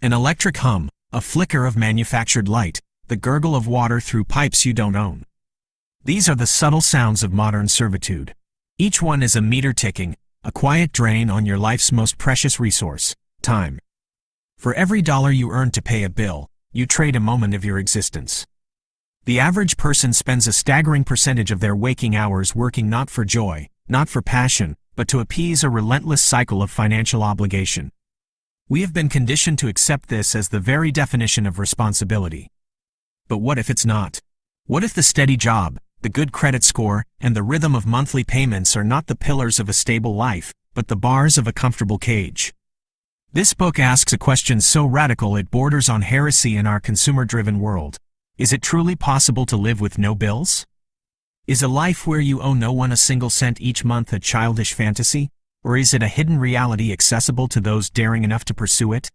An electric hum, a flicker of manufactured light, the gurgle of water through pipes you don't own. These are the subtle sounds of modern servitude. Each one is a meter ticking, a quiet drain on your life's most precious resource, time. For every dollar you earn to pay a bill, you trade a moment of your existence. The average person spends a staggering percentage of their waking hours working not for joy, not for passion, but to appease a relentless cycle of financial obligation. We have been conditioned to accept this as the very definition of responsibility. But what if it's not? What if the steady job, the good credit score, and the rhythm of monthly payments are not the pillars of a stable life, but the bars of a comfortable cage? This book asks a question so radical it borders on heresy in our consumer-driven world. Is it truly possible to live with no bills? Is a life where you owe no one a single cent each month a childish fantasy, or is it a hidden reality accessible to those daring enough to pursue it?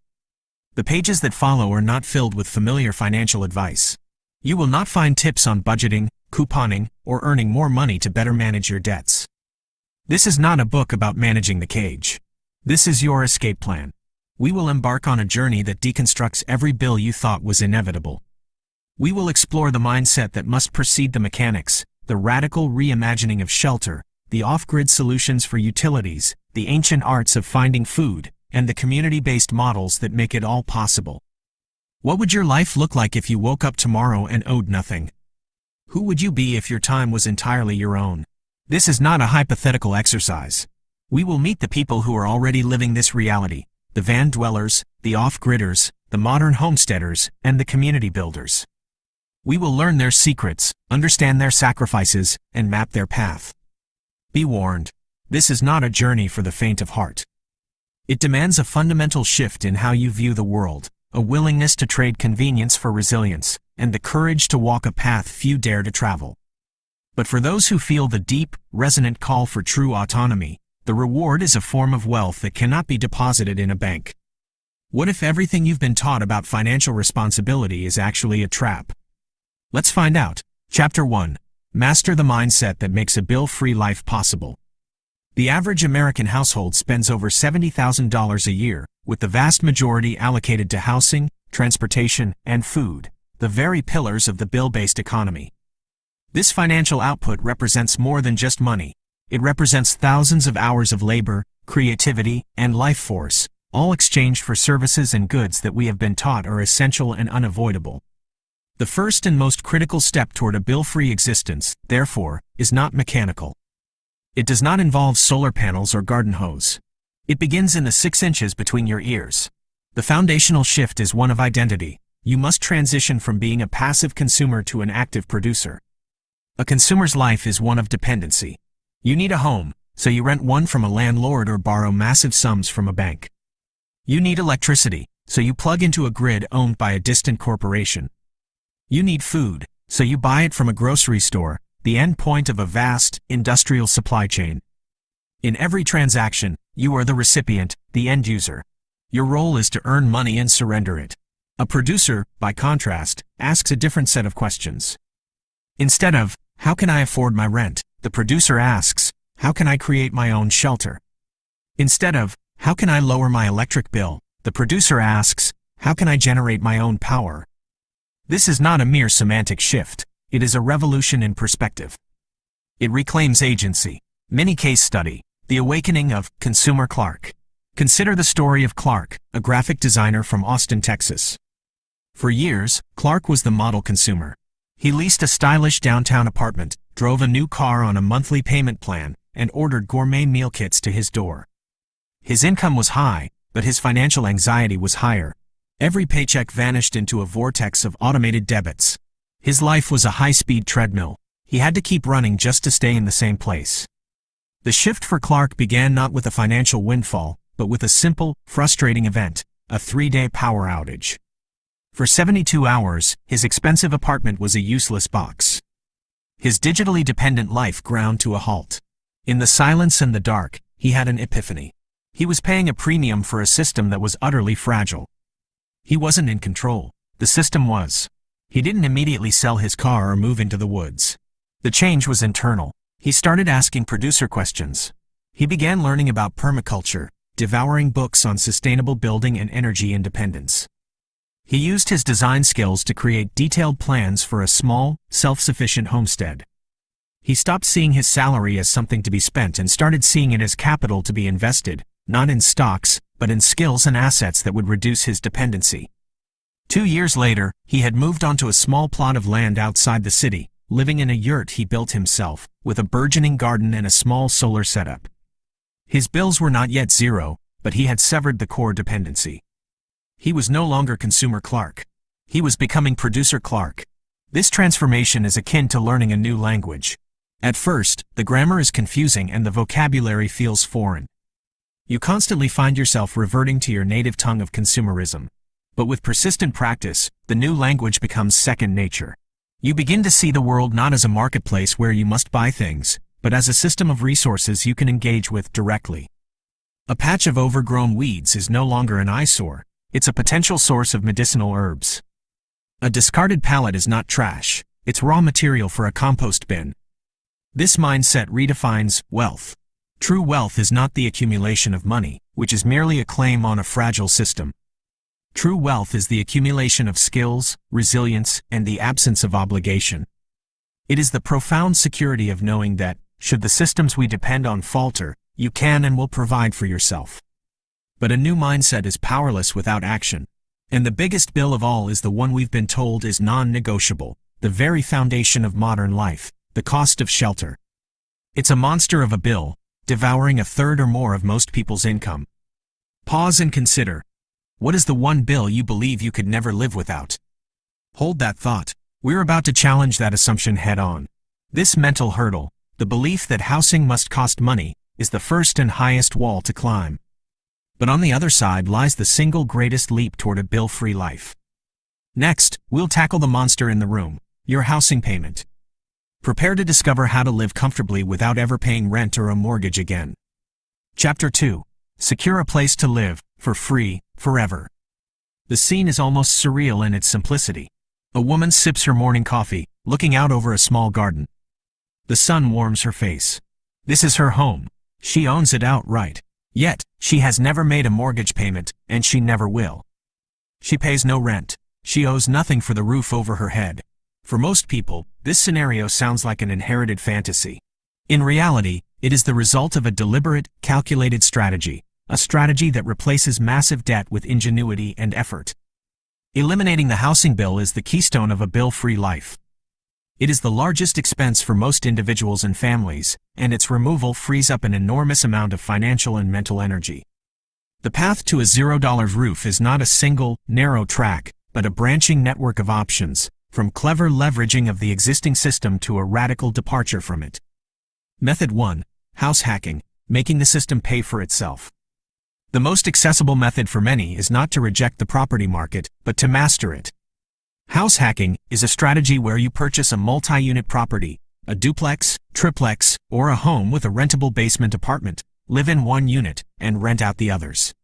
The pages that follow are not filled with familiar financial advice. You will not find tips on budgeting, couponing, or earning more money to better manage your debts. This is not a book about managing the cage. This is your escape plan. We will embark on a journey that deconstructs every bill you thought was inevitable. We will explore the mindset that must precede the mechanics, the radical reimagining of shelter, the off-grid solutions for utilities, the ancient arts of finding food, and the community-based models that make it all possible. What would your life look like if you woke up tomorrow and owed nothing? Who would you be if your time was entirely your own? This is not a hypothetical exercise. We will meet the people who are already living this reality, the van dwellers, the off-gridders, the modern homesteaders, and the community builders. We will learn their secrets, understand their sacrifices, and map their path. Be warned, this is not a journey for the faint of heart. It demands a fundamental shift in how you view the world, a willingness to trade convenience for resilience, and the courage to walk a path few dare to travel. But for those who feel the deep, resonant call for true autonomy, the reward is a form of wealth that cannot be deposited in a bank. What if everything you've been taught about financial responsibility is actually a trap? Let's find out. Chapter 1. Master the mindset that makes a bill-free life possible. The average American household spends over $70,000 a year, with the vast majority allocated to housing, transportation, and food, the very pillars of the bill-based economy. This financial output represents more than just money. It represents thousands of hours of labor, creativity, and life force, all exchanged for services and goods that we have been taught are essential and unavoidable. The first and most critical step toward a bill-free existence, therefore, is not mechanical. It does not involve solar panels or garden hose. It begins in the 6 inches between your ears. The foundational shift is one of identity. You must transition from being a passive consumer to an active producer. A consumer's life is one of dependency. You need a home, so you rent one from a landlord or borrow massive sums from a bank. You need electricity, so you plug into a grid owned by a distant corporation. You need food, so you buy it from a grocery store, the end point of a vast, industrial supply chain. In every transaction, you are the recipient, the end user. Your role is to earn money and surrender it. A producer, by contrast, asks a different set of questions. Instead of, how can I afford my rent? The producer asks, how can I create my own shelter? Instead of, how can I lower my electric bill? The producer asks, how can I generate my own power? This is not a mere semantic shift. It is a revolution in perspective. It reclaims agency. Mini case study. The awakening of Consumer Clark. Consider the story of Clark, a graphic designer from Austin, Texas. For years, Clark was the model consumer. He leased a stylish downtown apartment, drove a new car on a monthly payment plan, and ordered gourmet meal kits to his door. His income was high, but his financial anxiety was higher. Every paycheck vanished into a vortex of automated debits. His life was a high-speed treadmill. He had to keep running just to stay in the same place. The shift for Clark began not with a financial windfall, but with a simple, frustrating event, a 3-day power outage. For 72 hours, his expensive apartment was a useless box. His digitally dependent life ground to a halt. In the silence and the dark, he had an epiphany. He was paying a premium for a system that was utterly fragile. He wasn't in control. The system was. He didn't immediately sell his car or move into the woods. The change was internal. He started asking producer questions. He began learning about permaculture, devouring books on sustainable building and energy independence. He used his design skills to create detailed plans for a small, self-sufficient homestead. He stopped seeing his salary as something to be spent and started seeing it as capital to be invested, not in stocks, but in skills and assets that would reduce his dependency. 2 years later, he had moved onto a small plot of land outside the city, living in a yurt he built himself, with a burgeoning garden and a small solar setup. His bills were not yet zero, but he had severed the core dependency. He was no longer Consumer Clark. He was becoming Producer Clark. This transformation is akin to learning a new language. At first, the grammar is confusing and the vocabulary feels foreign. You constantly find yourself reverting to your native tongue of consumerism. But with persistent practice, the new language becomes second nature. You begin to see the world not as a marketplace where you must buy things, but as a system of resources you can engage with directly. A patch of overgrown weeds is no longer an eyesore. It's a potential source of medicinal herbs. A discarded pallet is not trash. It's raw material for a compost bin. This mindset redefines wealth. True wealth is not the accumulation of money, which is merely a claim on a fragile system. True wealth is the accumulation of skills, resilience, and the absence of obligation. It is the profound security of knowing that, should the systems we depend on falter, you can and will provide for yourself. But a new mindset is powerless without action. And the biggest bill of all is the one we've been told is non-negotiable, the very foundation of modern life, the cost of shelter. It's a monster of a bill, devouring a third or more of most people's income. Pause and consider. What is the one bill you believe you could never live without? Hold that thought. We're about to challenge that assumption head-on. This mental hurdle, the belief that housing must cost money, is the first and highest wall to climb. But on the other side lies the single greatest leap toward a bill-free life. Next, we'll tackle the monster in the room, your housing payment. Prepare to discover how to live comfortably without ever paying rent or a mortgage again. Chapter 2. Secure a place to live, for free, forever. The scene is almost surreal in its simplicity. A woman sips her morning coffee, looking out over a small garden. The sun warms her face. This is her home. She owns it outright. Yet, she has never made a mortgage payment, and she never will. She pays no rent. She owes nothing for the roof over her head. For most people, this scenario sounds like an inherited fantasy. In reality, it is the result of a deliberate, calculated strategy, a strategy that replaces massive debt with ingenuity and effort. Eliminating the housing bill is the keystone of a bill-free life. It is the largest expense for most individuals and families, and its removal frees up an enormous amount of financial and mental energy. The path to a $0 roof is not a single, narrow track, but a branching network of options, from clever leveraging of the existing system to a radical departure from it. Method 1. House hacking, making the system pay for itself. The most accessible method for many is not to reject the property market, but to master it. House hacking is a strategy where you purchase a multi-unit property, a duplex, triplex, or a home with a rentable basement apartment, live in one unit, and rent out the others.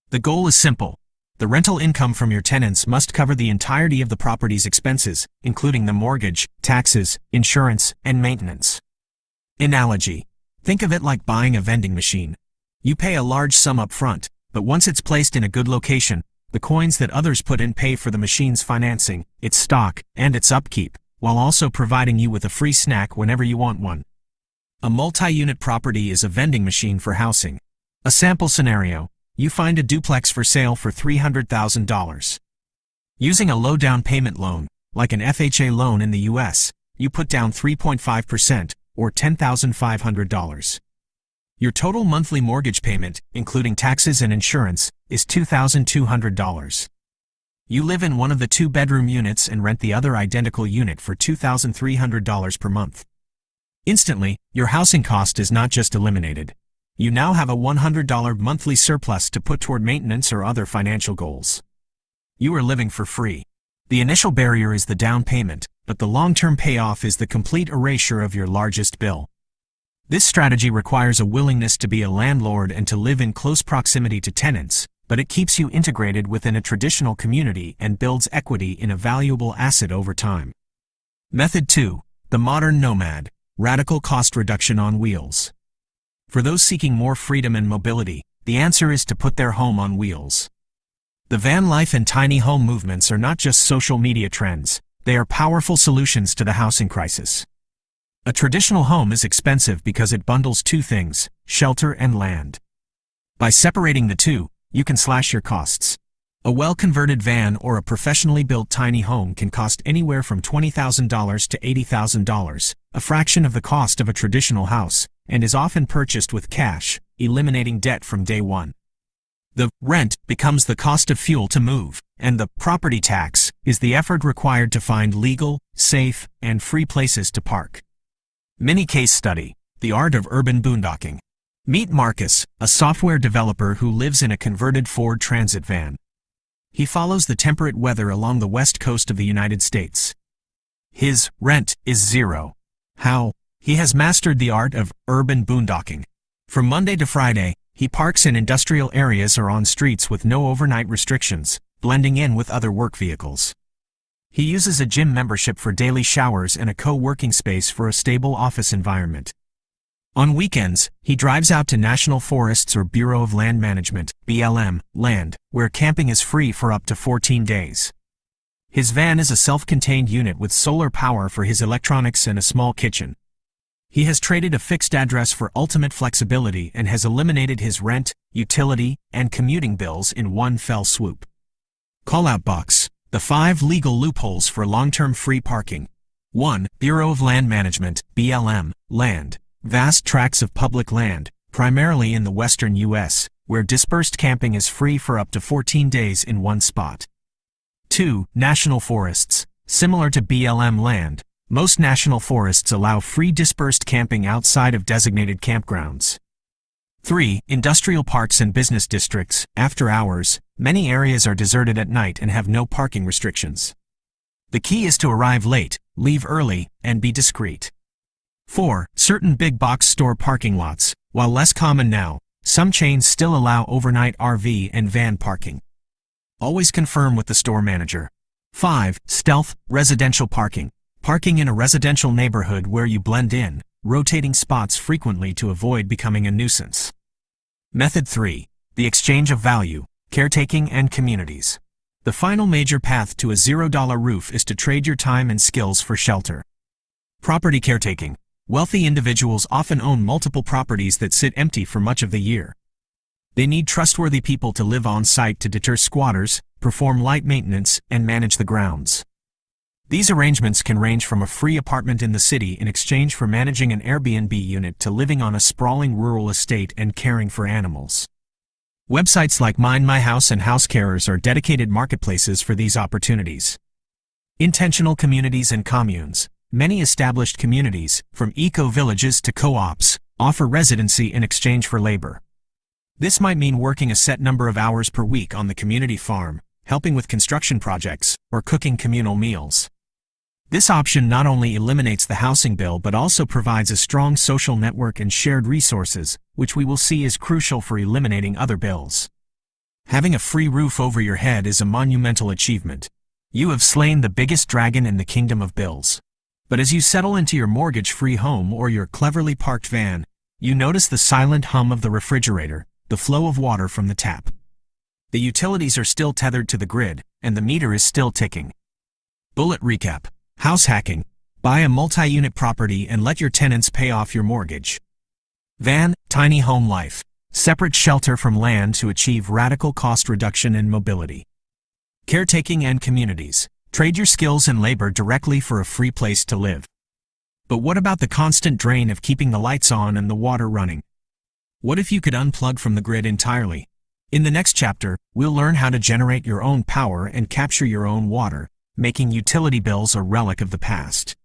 The goal is simple. The rental income from your tenants must cover the entirety of the property's expenses, including the mortgage, taxes, insurance, and maintenance. Analogy. Think of it like buying a vending machine. You pay a large sum up front, but once it's placed in a good location, the coins that others put in pay for the machine's financing, its stock, and its upkeep, while also providing you with a free snack whenever you want one. A multi-unit property is a vending machine for housing. A sample scenario. You find a duplex for sale for $300,000. Using a low down payment loan, like an FHA loan in the US, you put down 3.5%, or $10,500. Your total monthly mortgage payment, including taxes and insurance, is $2,200. You live in one of the 2-bedroom units and rent the other identical unit for $2,300 per month. Instantly, your housing cost is not just eliminated. You now have a $100 monthly surplus to put toward maintenance or other financial goals. You are living for free. The initial barrier is the down payment, but the long-term payoff is the complete erasure of your largest bill. This strategy requires a willingness to be a landlord and to live in close proximity to tenants, but it keeps you integrated within a traditional community and builds equity in a valuable asset over time. Method 2. The modern nomad. Radical cost reduction on wheels. For those seeking more freedom and mobility, the answer is to put their home on wheels. The van life and tiny home movements are not just social media trends, they are powerful solutions to the housing crisis. A traditional home is expensive because it bundles two things, shelter and land. By separating the two, you can slash your costs. A well-converted van or a professionally built tiny home can cost anywhere from $20,000 to $80,000, a fraction of the cost of a traditional house, and is often purchased with cash, eliminating debt from day one. The rent becomes the cost of fuel to move, and the property tax is the effort required to find legal, safe, and free places to park. Mini case study: the art of urban boondocking. Meet Marcus, a software developer who lives in a converted Ford Transit van. He follows the temperate weather along the west coast of the United States. His rent is zero. How? He has mastered the art of urban boondocking. From Monday to Friday, he parks in industrial areas or on streets with no overnight restrictions, blending in with other work vehicles. He uses a gym membership for daily showers and a co-working space for a stable office environment. On weekends, he drives out to National Forests or Bureau of Land Management (BLM) land, where camping is free for up to 14 days. His van is a self-contained unit with solar power for his electronics and a small kitchen. He has traded a fixed address for ultimate flexibility and has eliminated his rent, utility, and commuting bills in one fell swoop. Call-out box: the 5 legal loopholes for long-term free parking. 1. Bureau of Land Management (BLM) land. Vast tracts of public land, primarily in the western U.S., where dispersed camping is free for up to 14 days in one spot. 2. National forests. Similar to BLM land, most national forests allow free dispersed camping outside of designated campgrounds. 3. Industrial parks and business districts. After hours, many areas are deserted at night and have no parking restrictions. The key is to arrive late, leave early, and be discreet. 4. Certain big box store parking lots. While less common now, some chains still allow overnight RV and van parking. Always confirm with the store manager. 5. Stealth residential parking. Parking in a residential neighborhood where you blend in, rotating spots frequently to avoid becoming a nuisance. Method 3. The exchange of value, caretaking and communities. The final major path to a $0 roof is to trade your time and skills for shelter. Property caretaking. Wealthy individuals often own multiple properties that sit empty for much of the year. They need trustworthy people to live on site to deter squatters, perform light maintenance, and manage the grounds. These arrangements can range from a free apartment in the city in exchange for managing an Airbnb unit to living on a sprawling rural estate and caring for animals. Websites like Mind My House and House Carers are dedicated marketplaces for these opportunities. Intentional communities and communes. Many established communities, from eco-villages to co-ops, offer residency in exchange for labor. This might mean working a set number of hours per week on the community farm, helping with construction projects, or cooking communal meals. This option not only eliminates the housing bill but also provides a strong social network and shared resources, which we will see is crucial for eliminating other bills. Having a free roof over your head is a monumental achievement. You have slain the biggest dragon in the kingdom of bills. But as you settle into your mortgage-free home or your cleverly parked van, you notice the silent hum of the refrigerator, the flow of water from the tap. The utilities are still tethered to the grid, and the meter is still ticking. Bullet recap. House hacking. Buy a multi-unit property and let your tenants pay off your mortgage. Van, tiny home life. Separate shelter from land to achieve radical cost reduction and mobility. Caretaking and communities. Trade your skills and labor directly for a free place to live. But what about the constant drain of keeping the lights on and the water running? What if you could unplug from the grid entirely? In the next chapter, we'll learn how to generate your own power and capture your own water, making utility bills a relic of the past.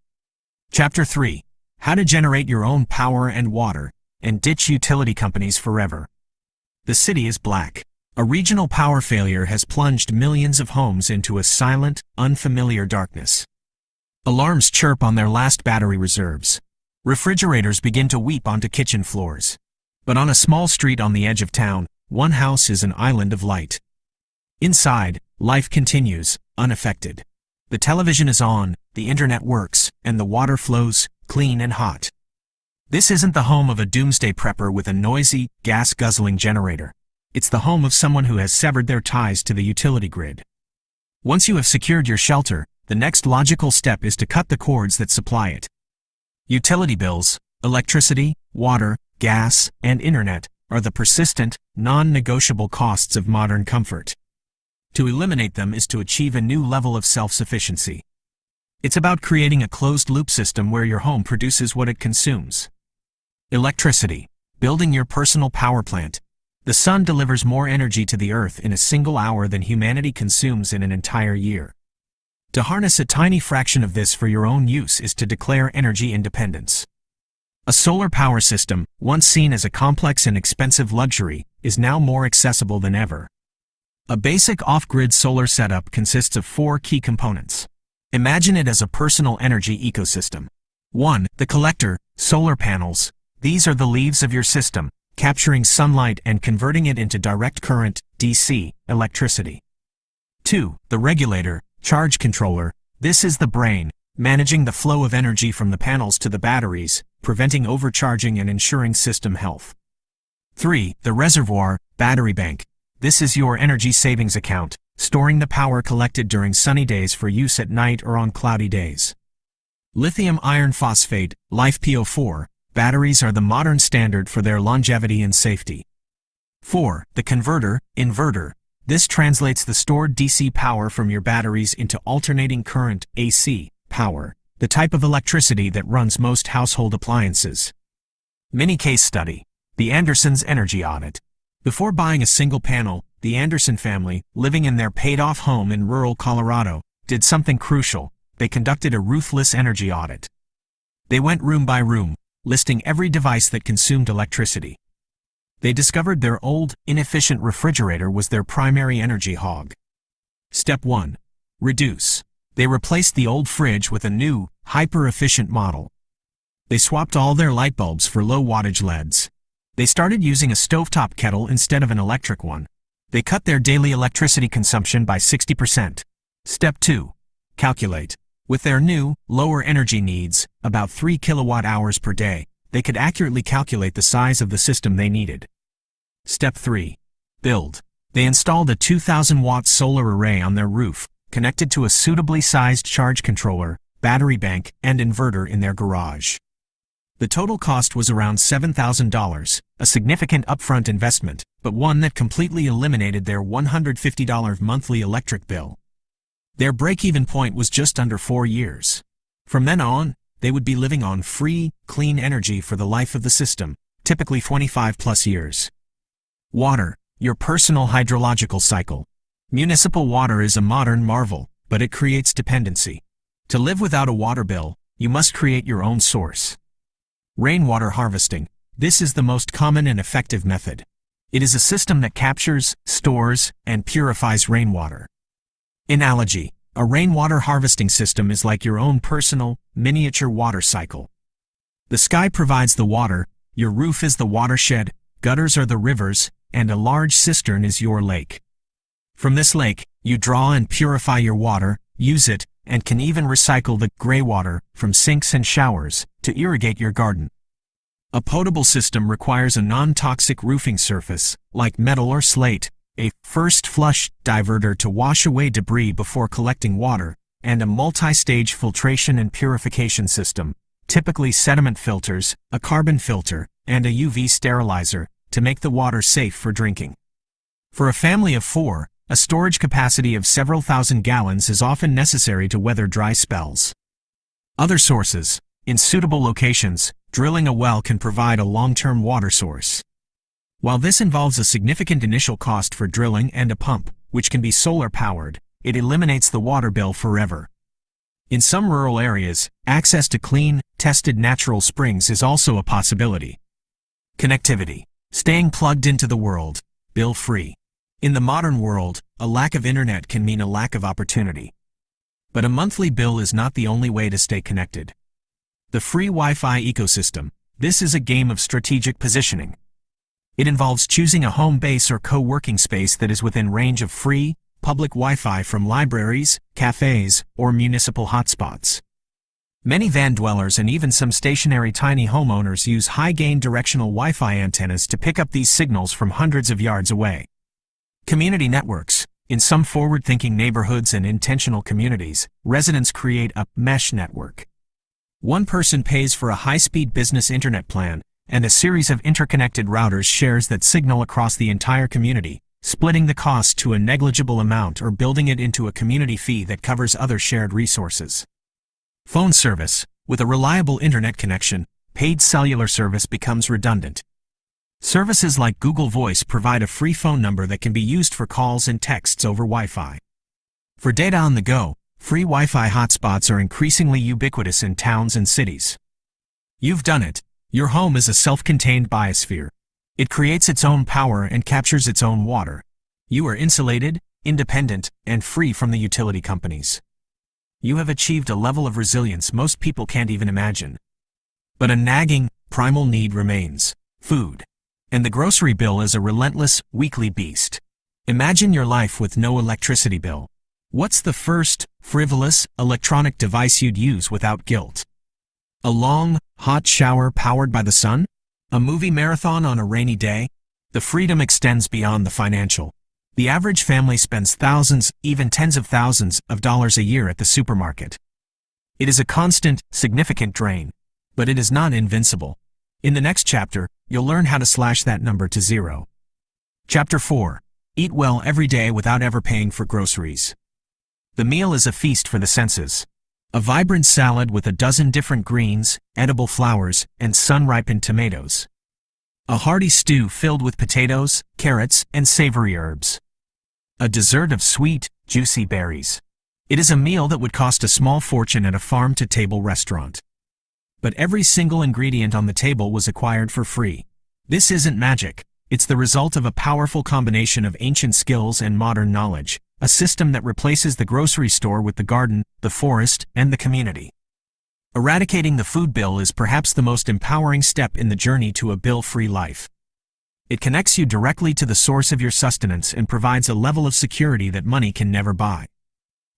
Chapter 3. How to generate your own power and water, and ditch utility companies forever. The city is black. A regional power failure has plunged millions of homes into a silent, unfamiliar darkness. Alarms chirp on their last battery reserves. Refrigerators begin to weep onto kitchen floors. But on a small street on the edge of town, one house is an island of light. Inside, life continues, unaffected. The television is on, the internet works, and the water flows, clean and hot. This isn't the home of a doomsday prepper with a noisy, gas-guzzling generator. It's the home of someone who has severed their ties to the utility grid. Once you have secured your shelter, the next logical step is to cut the cords that supply it. Utility bills, electricity, water, gas, and internet are the persistent, non-negotiable costs of modern comfort. To eliminate them is to achieve a new level of self-sufficiency. It's about creating a closed-loop system where your home produces what it consumes. Electricity. Building your personal power plant. The sun delivers more energy to the earth in a single hour than humanity consumes in an entire year. To harness a tiny fraction of this for your own use is to declare energy independence. A solar power system, once seen as a complex and expensive luxury, is now more accessible than ever. A basic off-grid solar setup consists of 4 key components. Imagine it as a personal energy ecosystem. 1. The collector, solar panels. These are the leaves of your system, capturing sunlight and converting it into direct current, DC, electricity. 2. The regulator, charge controller. This is the brain, managing the flow of energy from the panels to the batteries, preventing overcharging and ensuring system health. 3. The reservoir, battery bank. This is your energy savings account, storing the power collected during sunny days for use at night or on cloudy days. Lithium iron phosphate, LiFePO4, batteries are the modern standard for their longevity and safety. 4. The converter, inverter. This translates the stored DC power from your batteries into alternating current, AC, power, the type of electricity that runs most household appliances. Mini case study. The Andersons' energy audit. Before buying a single panel, the Anderson family, living in their paid-off home in rural Colorado, did something crucial. They conducted a ruthless energy audit. They went room by room, listing every device that consumed electricity. They discovered their old, inefficient refrigerator was their primary energy hog. Step 1. Reduce. They replaced the old fridge with a new, hyper-efficient model. They swapped all their light bulbs for low-wattage LEDs. They started using a stovetop kettle instead of an electric one. They cut their daily electricity consumption by 60%. Step 2. Calculate. With their new, lower energy needs, about 3 kilowatt-hours per day, they could accurately calculate the size of the system they needed. Step 3. Build. They installed a 2,000-watt solar array on their roof, connected to a suitably sized charge controller, battery bank, and inverter in their garage. The total cost was around $7,000, a significant upfront investment, but one that completely eliminated their $150 monthly electric bill. Their break-even point was just under 4 years. From then on, they would be living on free, clean energy for the life of the system, typically 25+ years. Water, your personal hydrological cycle. Municipal water is a modern marvel, but it creates dependency. To live without a water bill, you must create your own source. Rainwater harvesting. This is the most common and effective method. It is a system that captures, stores, and purifies rainwater. Analogy. A rainwater harvesting system is like your own personal, miniature water cycle. The sky provides the water, your roof is the watershed, gutters are the rivers, and a large cistern is your lake. From this lake, you draw and purify your water, use it, and can even recycle the gray water from sinks and showers to irrigate your garden. A potable system requires a non-toxic roofing surface, like metal or slate, a first flush diverter to wash away debris before collecting water, and a multi-stage filtration and purification system, typically sediment filters, a carbon filter, and a UV sterilizer, to make the water safe for drinking. For a family of 4, a storage capacity of several thousand gallons is often necessary to weather dry spells. Other sources. In suitable locations, drilling a well can provide a long-term water source. While this involves a significant initial cost for drilling and a pump, which can be solar-powered, it eliminates the water bill forever. In some rural areas, access to clean, tested natural springs is also a possibility. Connectivity. Staying plugged into the world, bill-free. In the modern world, a lack of internet can mean a lack of opportunity. But a monthly bill is not the only way to stay connected. The free Wi-Fi ecosystem. This is a game of strategic positioning. It involves choosing a home base or co-working space that is within range of free, public Wi-Fi from libraries, cafes, or municipal hotspots. Many van dwellers and even some stationary tiny homeowners use high-gain directional Wi-Fi antennas to pick up these signals from hundreds of yards away. Community networks. In some forward-thinking neighborhoods and intentional communities, residents create a mesh network. One person pays for a high-speed business internet plan, and a series of interconnected routers shares that signal across the entire community, splitting the cost to a negligible amount or building it into a community fee that covers other shared resources. Phone service. With a reliable internet connection, paid cellular service becomes redundant. Services like Google Voice provide a free phone number that can be used for calls and texts over Wi-Fi. For data on the go, free Wi-Fi hotspots are increasingly ubiquitous in towns and cities. You've done it. Your home is a self-contained biosphere. It creates its own power and captures its own water. You are insulated, independent, and free from the utility companies. You have achieved a level of resilience most people can't even imagine. But a nagging, primal need remains: food. And the grocery bill is a relentless, weekly beast. Imagine your life with no electricity bill. What's the first, frivolous, electronic device you'd use without guilt? A long, hot shower powered by the sun? A movie marathon on a rainy day? The freedom extends beyond the financial. The average family spends thousands, even tens of thousands, of dollars a year at the supermarket. It is a constant, significant drain. But it is not invincible. In the next chapter, you'll learn how to slash that number to zero. Chapter 4. Eat well every day without ever paying for groceries. The meal is a feast for the senses. A vibrant salad with a dozen different greens, edible flowers, and sun-ripened tomatoes. A hearty stew filled with potatoes, carrots, and savory herbs. A dessert of sweet, juicy berries. It is a meal that would cost a small fortune at a farm-to-table restaurant. But every single ingredient on the table was acquired for free. This isn't magic. It's the result of a powerful combination of ancient skills and modern knowledge, a system that replaces the grocery store with the garden, the forest, and the community. Eradicating the food bill is perhaps the most empowering step in the journey to a bill-free life. It connects you directly to the source of your sustenance and provides a level of security that money can never buy.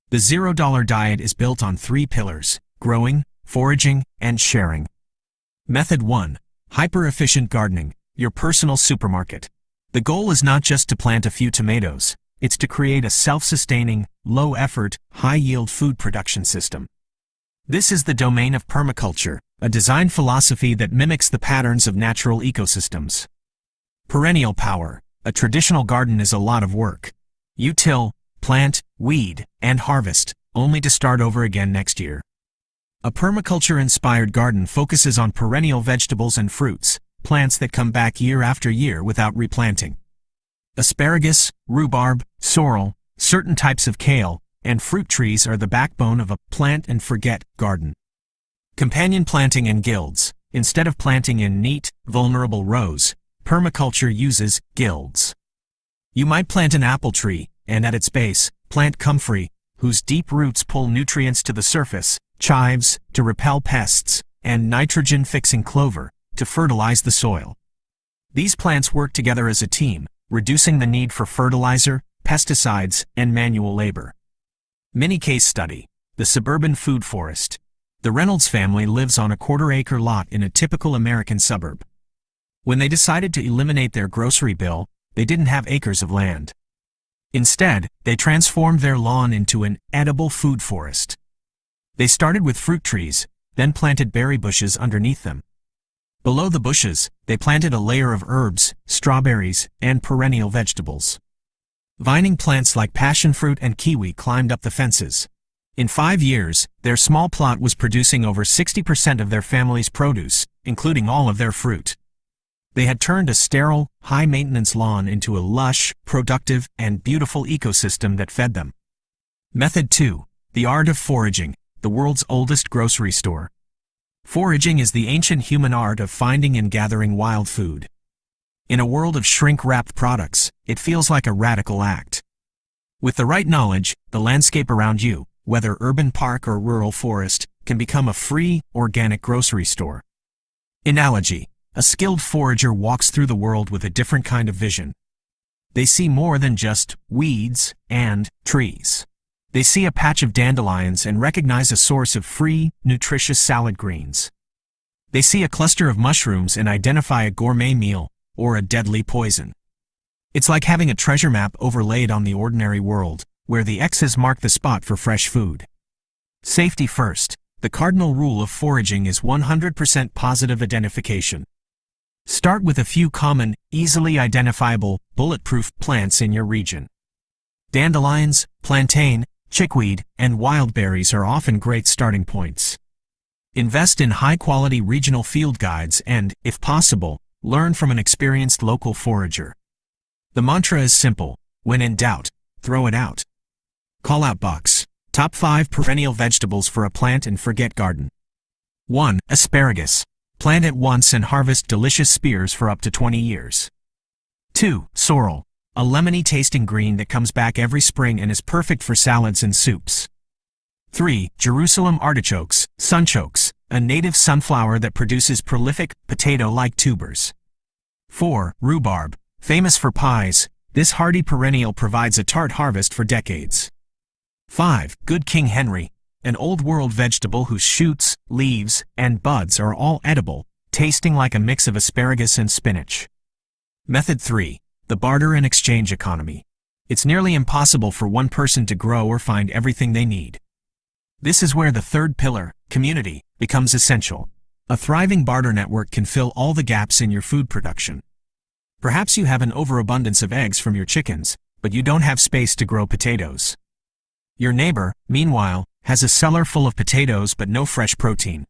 The $0 diet is built on 3 pillars: growing, foraging, and sharing. Method 1. Hyper-efficient gardening, your personal supermarket. The goal is not just to plant a few tomatoes, it's to create a self-sustaining, low-effort, high-yield food production system. This is the domain of permaculture, a design philosophy that mimics the patterns of natural ecosystems. Perennial power. A traditional garden is a lot of work. You till, plant, weed, and harvest, only to start over again next year. A permaculture-inspired garden focuses on perennial vegetables and fruits, plants that come back year after year without replanting. Asparagus, rhubarb, sorrel, certain types of kale, and fruit trees are the backbone of a plant-and-forget garden. Companion planting and guilds. Instead of planting in neat, vulnerable rows, permaculture uses guilds. You might plant an apple tree, and at its base, plant comfrey, whose deep roots pull nutrients to the surface, chives, to repel pests, and nitrogen-fixing clover, to fertilize the soil. These plants work together as a team, reducing the need for fertilizer, pesticides, and manual labor. Mini case study: the suburban food forest. The Reynolds family lives on a quarter-acre lot in a typical American suburb. When they decided to eliminate their grocery bill, they didn't have acres of land. Instead, they transformed their lawn into an edible food forest. They started with fruit trees, then planted berry bushes underneath them. Below the bushes, they planted a layer of herbs, strawberries, and perennial vegetables. Vining plants like passion fruit and kiwi climbed up the fences. In 5 years, their small plot was producing over 60% of their family's produce, including all of their fruit. They had turned a sterile, high-maintenance lawn into a lush, productive, and beautiful ecosystem that fed them. Method 2. The art of foraging, the world's oldest grocery store. Foraging is the ancient human art of finding and gathering wild food. In a world of shrink-wrapped products, it feels like a radical act. With the right knowledge, the landscape around you, whether urban park or rural forest, can become a free, organic grocery store. Analogy: a skilled forager walks through the world with a different kind of vision. They see more than just weeds and trees. They see a patch of dandelions and recognize a source of free, nutritious salad greens. They see a cluster of mushrooms and identify a gourmet meal or a deadly poison. It's like having a treasure map overlaid on the ordinary world, where the X's mark the spot for fresh food. Safety first. The cardinal rule of foraging is 100% positive identification. Start with a few common, easily identifiable, bulletproof plants in your region. Dandelions, plantain, chickweed, and wild berries are often great starting points. Invest in high-quality regional field guides and, if possible, learn from an experienced local forager. The mantra is simple: when in doubt, throw it out. Call-out box. Top 5 perennial vegetables for a plant-and-forget garden. 1. Asparagus. Plant it once and harvest delicious spears for up to 20 years. 2. Sorrel. A lemony-tasting green that comes back every spring and is perfect for salads and soups. 3. Jerusalem artichokes, sunchokes, a native sunflower that produces prolific, potato-like tubers. 4. Rhubarb. Famous for pies, this hardy perennial provides a tart harvest for decades. 5. Good King Henry, an old-world vegetable whose shoots, leaves, and buds are all edible, tasting like a mix of asparagus and spinach. Method 3. The barter and exchange economy. It's nearly impossible for one person to grow or find everything they need. This is where the third pillar, community, becomes essential. A thriving barter network can fill all the gaps in your food production. Perhaps you have an overabundance of eggs from your chickens, but you don't have space to grow potatoes. Your neighbor, meanwhile, has a cellar full of potatoes but no fresh protein.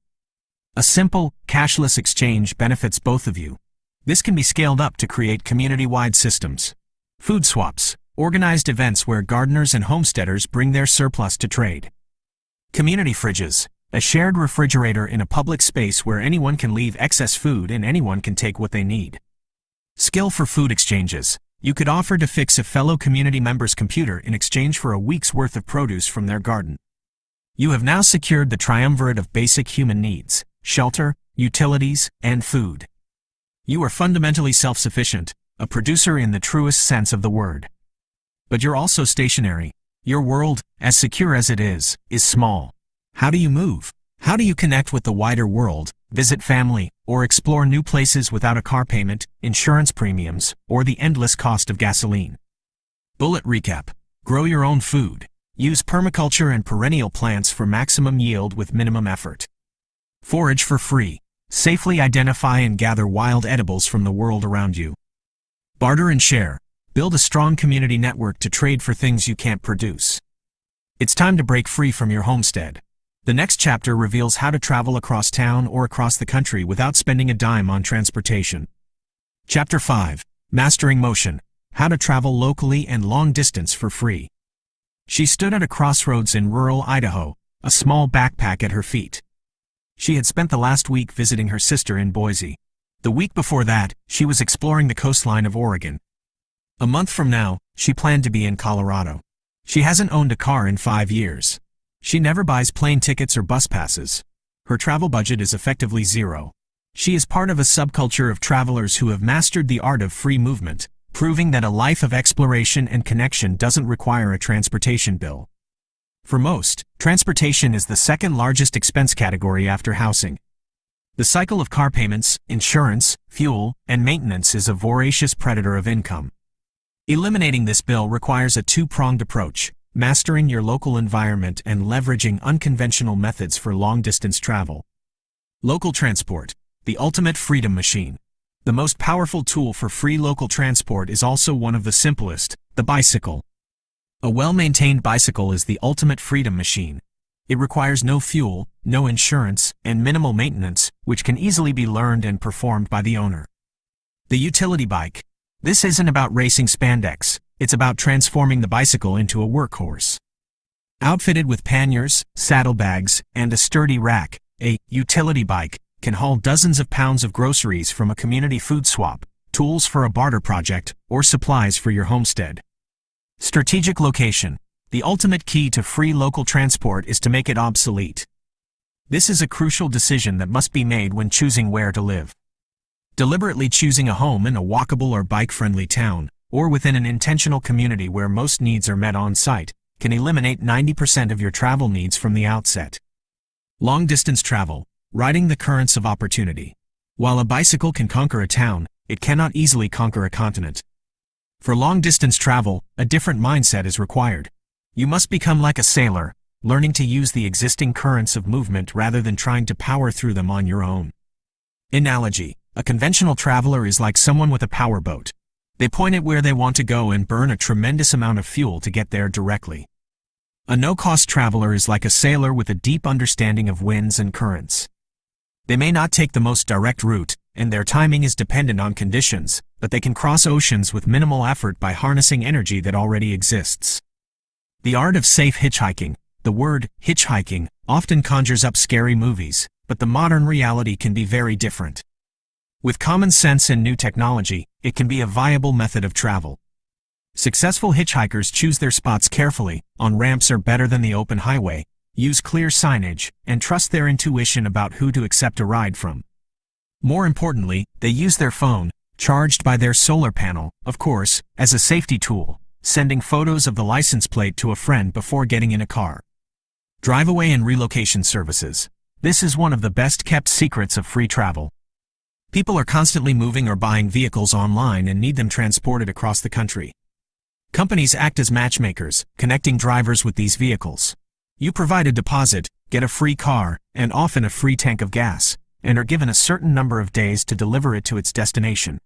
A simple, cashless exchange benefits both of you. This can be scaled up to create community-wide systems. Food swaps, organized events where gardeners and homesteaders bring their surplus to trade. Community fridges, a shared refrigerator in a public space where anyone can leave excess food and anyone can take what they need. Skill for food exchanges. You could offer to fix a fellow community member's computer in exchange for a week's worth of produce from their garden. You have now secured the triumvirate of basic human needs: shelter, utilities, and food. You are fundamentally self-sufficient, a producer in the truest sense of the word. But you're also stationary. Your world, as secure as it is small. How do you move? How do you connect with the wider world, visit family, or explore new places without a car payment, insurance premiums, or the endless cost of gasoline? Bullet recap. Grow your own food. Use permaculture and perennial plants for maximum yield with minimum effort. Forage for free. Safely identify and gather wild edibles from the world around you. Barter and share. Build a strong community network to trade for things you can't produce. It's time to break free from your homestead. The next chapter reveals how to travel across town or across the country without spending a dime on transportation. Chapter 5. Mastering Motion. How to travel locally and long distance for free. She stood at a crossroads in rural Idaho, a small backpack at her feet. She had spent the last week visiting her sister in Boise. The week before that, she was exploring the coastline of Oregon. A month from now, she planned to be in Colorado. She hasn't owned a car in 5 years. She never buys plane tickets or bus passes. Her travel budget is effectively zero. She is part of a subculture of travelers who have mastered the art of free movement, proving that a life of exploration and connection doesn't require a transportation bill. For most, transportation is the second largest expense category after housing. The cycle of car payments, insurance, fuel, and maintenance is a voracious predator of income. Eliminating this bill requires a two-pronged approach: mastering your local environment and leveraging unconventional methods for long-distance travel. Local transport, the ultimate freedom machine. The most powerful tool for free local transport is also one of the simplest: the bicycle. A well-maintained bicycle is the ultimate freedom machine. It requires no fuel, no insurance, and minimal maintenance, which can easily be learned and performed by the owner. The utility bike. This isn't about racing spandex, it's about transforming the bicycle into a workhorse. Outfitted with panniers, saddlebags, and a sturdy rack, a utility bike can haul dozens of pounds of groceries from a community food swap, tools for a barter project, or supplies for your homestead. Strategic location. The ultimate key to free local transport is to make it obsolete. This is a crucial decision that must be made when choosing where to live. Deliberately choosing a home in a walkable or bike-friendly town, or within an intentional community where most needs are met on site, can eliminate 90% of your travel needs from the outset. Long-distance travel, riding the currents of opportunity. While a bicycle can conquer a town, it cannot easily conquer a continent. For long-distance travel, a different mindset is required. You must become like a sailor, learning to use the existing currents of movement rather than trying to power through them on your own. Analogy: a conventional traveler is like someone with a powerboat. They point it where they want to go and burn a tremendous amount of fuel to get there directly. A no-cost traveler is like a sailor with a deep understanding of winds and currents. They may not take the most direct route, and their timing is dependent on conditions, but they can cross oceans with minimal effort by harnessing energy that already exists. The art of safe hitchhiking. The word hitchhiking often conjures up scary movies, but the modern reality can be very different. With common sense and new technology, it can be a viable method of travel. Successful hitchhikers choose their spots carefully, on ramps are better than the open highway, use clear signage, and trust their intuition about who to accept a ride from. More importantly, they use their phone, charged by their solar panel, of course, as a safety tool, sending photos of the license plate to a friend before getting in a car. Drive-away and relocation services. This is one of the best-kept secrets of free travel. People are constantly moving or buying vehicles online and need them transported across the country. Companies act as matchmakers, connecting drivers with these vehicles. You provide a deposit, get a free car, and often a free tank of gas, and are given a certain number of days to deliver it to its destination.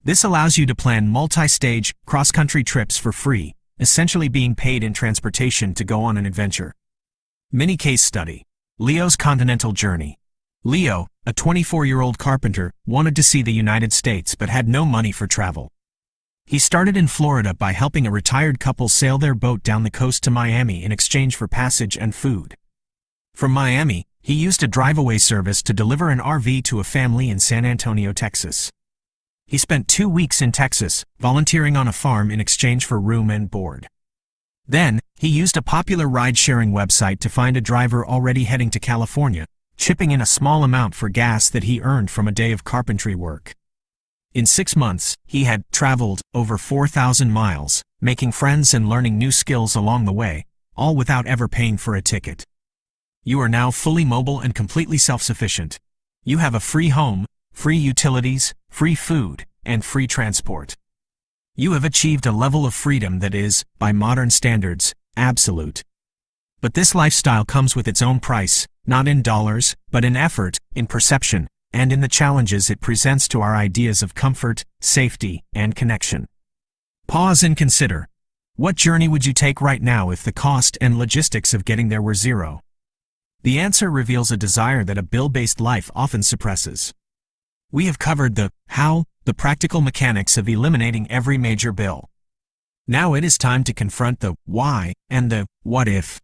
This allows you to plan multi-stage, cross-country trips for free, essentially being paid in transportation to go on an adventure. Mini case study. Leo's continental journey. Leo, a 24-year-old carpenter, wanted to see the United States but had no money for travel. He started in Florida by helping a retired couple sail their boat down the coast to Miami in exchange for passage and food. From Miami, he used a drive-away service to deliver an RV to a family in San Antonio, Texas. He spent 2 weeks in Texas, volunteering on a farm in exchange for room and board. Then, he used a popular ride-sharing website to find a driver already heading to California, chipping in a small amount for gas that he earned from a day of carpentry work. In 6 months, he had traveled over 4,000 miles, making friends and learning new skills along the way, all without ever paying for a ticket. You are now fully mobile and completely self-sufficient. You have a free home, free utilities, free food, and free transport. You have achieved a level of freedom that is, by modern standards, absolute. But this lifestyle comes with its own price, not in dollars, but in effort, in perception, and in the challenges it presents to our ideas of comfort, safety, and connection. Pause and consider. What journey would you take right now if the cost and logistics of getting there were zero? The answer reveals a desire that a bill-based life often suppresses. We have covered the how, the practical mechanics of eliminating every major bill. Now it is time to confront the why and the what if.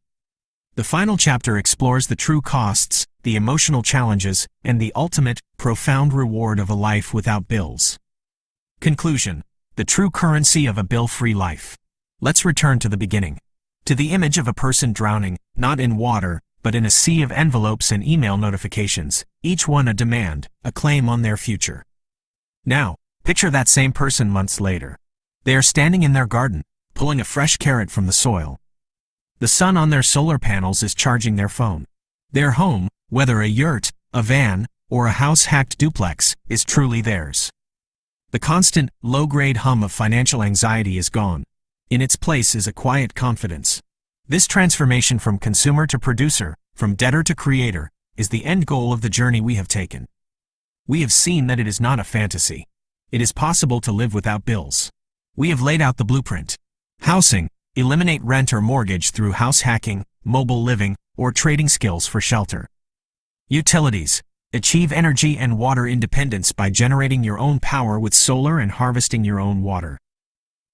The final chapter explores the true costs, the emotional challenges, and the ultimate, profound reward of a life without bills. Conclusion. The true currency of a bill-free life. Let's return to the beginning. To the image of a person drowning, not in water, but in a sea of envelopes and email notifications, each one a demand, a claim on their future. Now, picture that same person months later. They are standing in their garden, pulling a fresh carrot from the soil. The sun on their solar panels is charging their phone. Their home, whether a yurt, a van, or a house-hacked duplex, is truly theirs. The constant, low-grade hum of financial anxiety is gone. In its place is a quiet confidence. This transformation from consumer to producer, from debtor to creator, is the end goal of the journey we have taken. We have seen that it is not a fantasy. It is possible to live without bills. We have laid out the blueprint. Housing. Eliminate rent or mortgage through house hacking, mobile living, or trading skills for shelter. Utilities. Achieve energy and water independence by generating your own power with solar and harvesting your own water.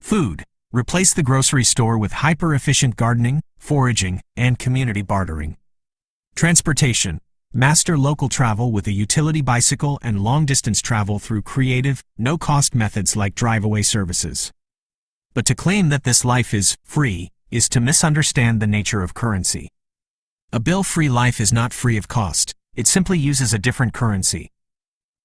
Food. Replace the grocery store with hyper-efficient gardening, foraging, and community bartering. Transportation. Master local travel with a utility bicycle and long-distance travel through creative, no-cost methods like drive-away services. But to claim that this life is free is to misunderstand the nature of currency. A bill-free life is not free of cost, it simply uses a different currency.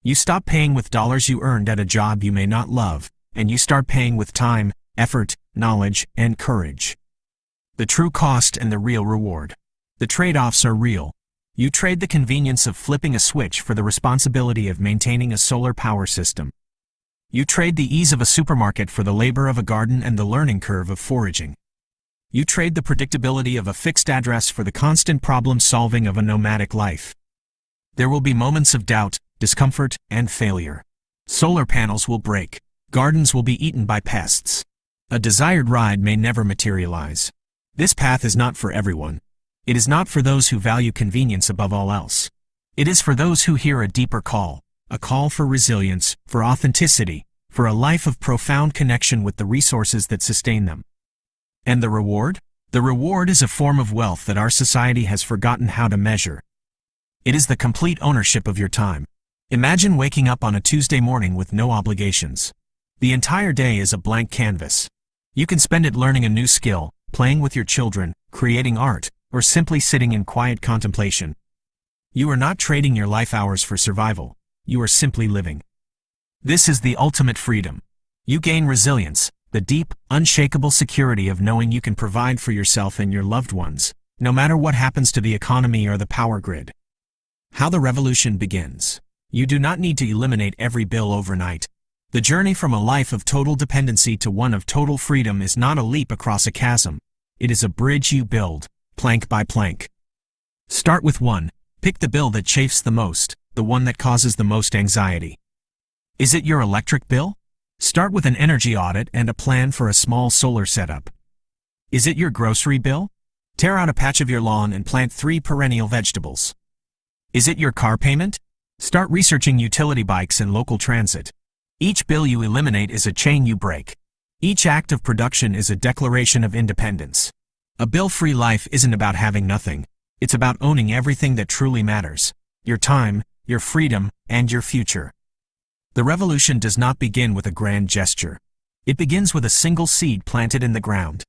You stop paying with dollars you earned at a job you may not love, and you start paying with time, effort, knowledge, and courage. The true cost and the real reward. The trade-offs are real. You trade the convenience of flipping a switch for the responsibility of maintaining a solar power system. You trade the ease of a supermarket for the labor of a garden and the learning curve of foraging. You trade the predictability of a fixed address for the constant problem-solving of a nomadic life. There will be moments of doubt, discomfort, and failure. Solar panels will break. Gardens will be eaten by pests. A desired ride may never materialize. This path is not for everyone. It is not for those who value convenience above all else. It is for those who hear a deeper call, a call for resilience, for authenticity, for a life of profound connection with the resources that sustain them. And the reward? The reward is a form of wealth that our society has forgotten how to measure. It is the complete ownership of your time. Imagine waking up on a Tuesday morning with no obligations. The entire day is a blank canvas. You can spend it learning a new skill, playing with your children, creating art, or simply sitting in quiet contemplation. You are not trading your life hours for survival. You are simply living. This is the ultimate freedom. You gain resilience, the deep, unshakable security of knowing you can provide for yourself and your loved ones, no matter what happens to the economy or the power grid. How the revolution begins. You do not need to eliminate every bill overnight. The journey from a life of total dependency to one of total freedom is not a leap across a chasm. It is a bridge you build, plank by plank. Start with 1. Pick the bill that chafes the most, the one that causes the most anxiety. Is it your electric bill? Start with an energy audit and a plan for a small solar setup. Is it your grocery bill? Tear out a patch of your lawn and plant 3 perennial vegetables. Is it your car payment? Start researching utility bikes and local transit. Each bill you eliminate is a chain you break. Each act of production is a declaration of independence. A bill-free life isn't about having nothing. It's about owning everything that truly matters. Your time, your freedom, and your future. The revolution does not begin with a grand gesture. It begins with a single seed planted in the ground.